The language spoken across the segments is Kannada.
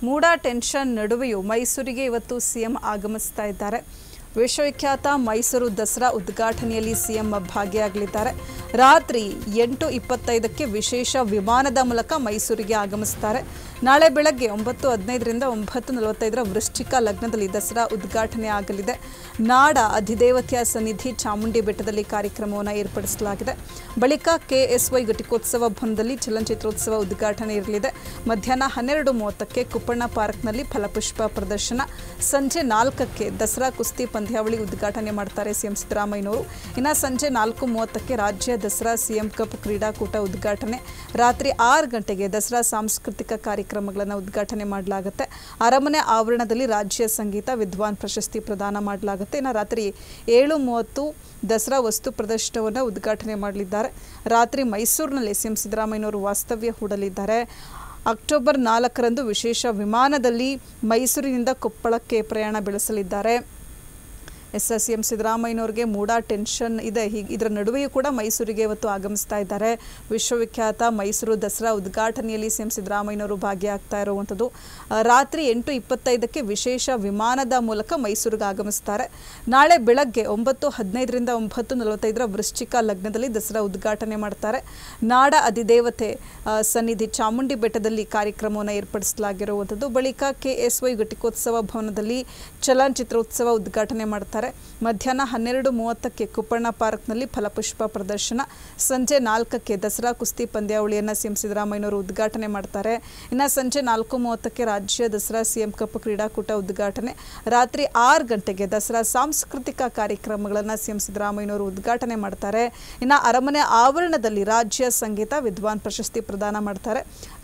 ಮೂಡ ಟೆನ್ಷನ್ ನಡುವೆಯೂ ಮೈಸೂರಿಗೆ ಇವತ್ತು ಸಿಎಂ ಆಗಮಿಸ್ತಾ ಇದ್ದಾರೆ. ವಿಶ್ವವಿಖ್ಯಾತ ಮೈಸೂರು ದಸರಾ ಉದ್ಘಾಟನೆಯಲ್ಲಿ ಸಿಎಂ ಭಾಗಿಯಾಗಲಿದ್ದಾರೆ. ರಾತ್ರಿ 8:25ಕ್ಕೆ ವಿಶೇಷ ವಿಮಾನದ ಮೂಲಕ ಮೈಸೂರಿಗೆ ಆಗಮಿಸುತ್ತಾರೆ. ನಾಳೆ ಬೆಳಗ್ಗೆ 9:15ರಿಂದ 9:45 ವೃಶ್ಚಿಕ ಲಗ್ನದಲ್ಲಿ ದಸರಾ ಉದ್ಘಾಟನೆ ಆಗಲಿದೆ. ನಾಡ ಅಧಿದೇವತೆಯ ಸನ್ನಿಧಿ ಚಾಮುಂಡಿ ಬೆಟ್ಟದಲ್ಲಿ ಕಾರ್ಯಕ್ರಮವನ್ನು ಏರ್ಪಡಿಸಲಾಗಿದೆ. ಬಳಿಕ ಕೆಎಸ್ವೈ ಘಟಿಕೋತ್ಸವ ಭವನದಲ್ಲಿ ಚಲನಚಿತ್ರೋತ್ಸವ ಉದ್ಘಾಟನೆ ಇರಲಿದೆ. ಮಧ್ಯಾಹ್ನ 12:30ಕ್ಕೆ ಕುಪ್ಪಣ್ಣ ಪಾರ್ಕ್ನಲ್ಲಿ ಫಲಪುಷ್ಪ ಪ್ರದರ್ಶನ. ಸಂಜೆ 4ಕ್ಕೆ ದಸರಾ ಕುಸ್ತಿ ಪಂದ್ಯಾವಳಿ ಉದ್ಘಾಟನೆ ಮಾಡ್ತಾರೆ ಸಿಎಂ ಸಿದ್ದರಾಮಯ್ಯನವರು. ಇನ್ನು ಸಂಜೆ 4:30ಕ್ಕೆ ರಾಜ್ಯ ದಸರಾ ಸಿಎಂ ಕಪ್ ಕ್ರೀಡಾಕೂಟ ಉದ್ಘಾಟನೆ. ರಾತ್ರಿ 6 ಗಂಟೆಗೆ ದಸರಾ ಸಾಂಸ್ಕೃತಿಕ ಕಾರ್ಯಕ್ರಮಗಳನ್ನು ಉದ್ಘಾಟನೆ ಮಾಡಲಾಗುತ್ತೆ. ಅರಮನೆ ಆವರಣದಲ್ಲಿ ರಾಜ್ಯ ಸಂಗೀತ ವಿದ್ವಾನ್ ಪ್ರಶಸ್ತಿ ಪ್ರದಾನ ಮಾಡಲಾಗುತ್ತೆ. ಇನ್ನು ರಾತ್ರಿ 7:30 ದಸರಾ ವಸ್ತು ಪ್ರದರ್ಶನವನ್ನು ಉದ್ಘಾಟನೆ ಮಾಡಲಿದ್ದಾರೆ. ರಾತ್ರಿ ಮೈಸೂರಿನಲ್ಲಿ ಸಿಎಂ ಸಿದ್ದರಾಮಯ್ಯನವರು ವಾಸ್ತವ್ಯ ಹೂಡಲಿದ್ದಾರೆ. ಅಕ್ಟೋಬರ್ 4ರಂದು ವಿಶೇಷ ವಿಮಾನದಲ್ಲಿ ಮೈಸೂರಿನಿಂದ ಕೊಪ್ಪಳಕ್ಕೆ ಪ್ರಯಾಣ ಬೆಳೆಸಲಿದ್ದಾರೆ. ಸಿಎಂ ಸಿದ್ದರಾಮಯ್ಯನವರಿಗೆ ಮೂಡ ಟೆನ್ಷನ್ ಇದೆ. ಇದರ ನಡುವೆಯೂ ಕೂಡ ಮೈಸೂರಿಗೆ ಇವತ್ತು ಆಗಮಿಸ್ತಾ ಇದ್ದಾರೆ. ವಿಶ್ವವಿಖ್ಯಾತ ಮೈಸೂರು ದಸರಾ ಉದ್ಘಾಟನೆಯಲ್ಲಿ ಸಿಎಂ ಸಿದ್ದರಾಮಯ್ಯನವರು ಭಾಗಿಯಾಗ್ತಾ ಇರುವಂಥದ್ದು. ರಾತ್ರಿ 8:25ಕ್ಕೆ ವಿಶೇಷ ವಿಮಾನದ ಮೂಲಕ ಮೈಸೂರಿಗೆ ಆಗಮಿಸ್ತಾರೆ. ನಾಳೆ ಬೆಳಗ್ಗೆ 9:15ರಿಂದ 9:45 ವೃಶ್ಚಿಕ ಲಗ್ನದಲ್ಲಿ ದಸರಾ ಉದ್ಘಾಟನೆ ಮಾಡ್ತಾರೆ. ನಾಡ ಅಧಿದೇವತೆ ಸನ್ನಿಧಿ ಚಾಮುಂಡಿ ಬೆಟ್ಟದಲ್ಲಿ ಕಾರ್ಯಕ್ರಮವನ್ನು ಏರ್ಪಡಿಸಲಾಗಿರುವಂಥದ್ದು. ಬಳಿಕ ಕೆಎಸ್ವೈ ಘಟಿಕೋತ್ಸವ ಭವನದಲ್ಲಿ ಚಲನಚಿತ್ರೋತ್ಸವ ಉದ್ಘಾಟನೆ ಮಾಡ್ತಾರೆ. ಮಧ್ಯಾಹ್ನ 12:30ಕ್ಕೆ ಕುಪ್ಪಣ್ಣ ಪಾರ್ಕ್ನಲ್ಲಿ ಫಲಪುಷ್ಪ ಪ್ರದರ್ಶನ. ಸಂಜೆ 4ಕ್ಕೆ ದಸರಾ ಕುಸ್ತಿ ಪಂದ್ಯಾವಳಿಯನ್ನು ಸಿಎಂ ಸಿದ್ದರಾಮಯ್ಯನವರು ಉದ್ಘಾಟನೆ ಮಾಡ್ತಾರೆ. ಇನ್ನು ಸಂಜೆ 4:30ಕ್ಕೆ ರಾಜ್ಯ ದಸರಾ ಸಿಎಂ ಕಪ್ ಕ್ರೀಡಾಕೂಟ ಉದ್ಘಾಟನೆ. ರಾತ್ರಿ 6 ಗಂಟೆಗೆ ದಸರಾ ಸಾಂಸ್ಕೃತಿಕ ಕಾರ್ಯಕ್ರಮಗಳನ್ನು ಸಿಎಂ ಸಿದ್ದರಾಮಯ್ಯನವರು ಉದ್ಘಾಟನೆ ಮಾಡ್ತಾರೆ. ಇನ್ನು ಅರಮನೆ ಆವರಣದಲ್ಲಿ ರಾಜ್ಯ ಸಂಗೀತ ವಿದ್ವಾನ್ ಪ್ರಶಸ್ತಿ ಪ್ರದಾನ ಮಾಡ್ತಾರೆ.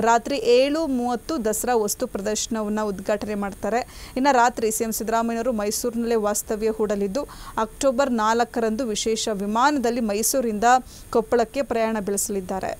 ರಾತ್ರಿ 7:30 ದಸರಾ ವಸ್ತು ಪ್ರದರ್ಶನವನ್ನು ಉದ್ಘಾಟನೆ ಮಾಡ್ತಾರೆ. ಇನ್ನು ರಾತ್ರಿ ಸಿಎಂ ಸಿದ್ದರಾಮಯ್ಯನವರು ಮೈಸೂರಿನಲ್ಲೇ ವಾಸ್ತವ್ಯ ಹೂಡಲಿದ್ದು ಅಕ್ಟೋಬರ್ 4ರಂದು ವಿಶೇಷ ವಿಮಾನದಲ್ಲಿ ಮೈಸೂರಿಂದ ಕೊಪ್ಪಳಕ್ಕೆ ಪ್ರಯಾಣ ಬೆಳೆಸಲಿದ್ದಾರೆ.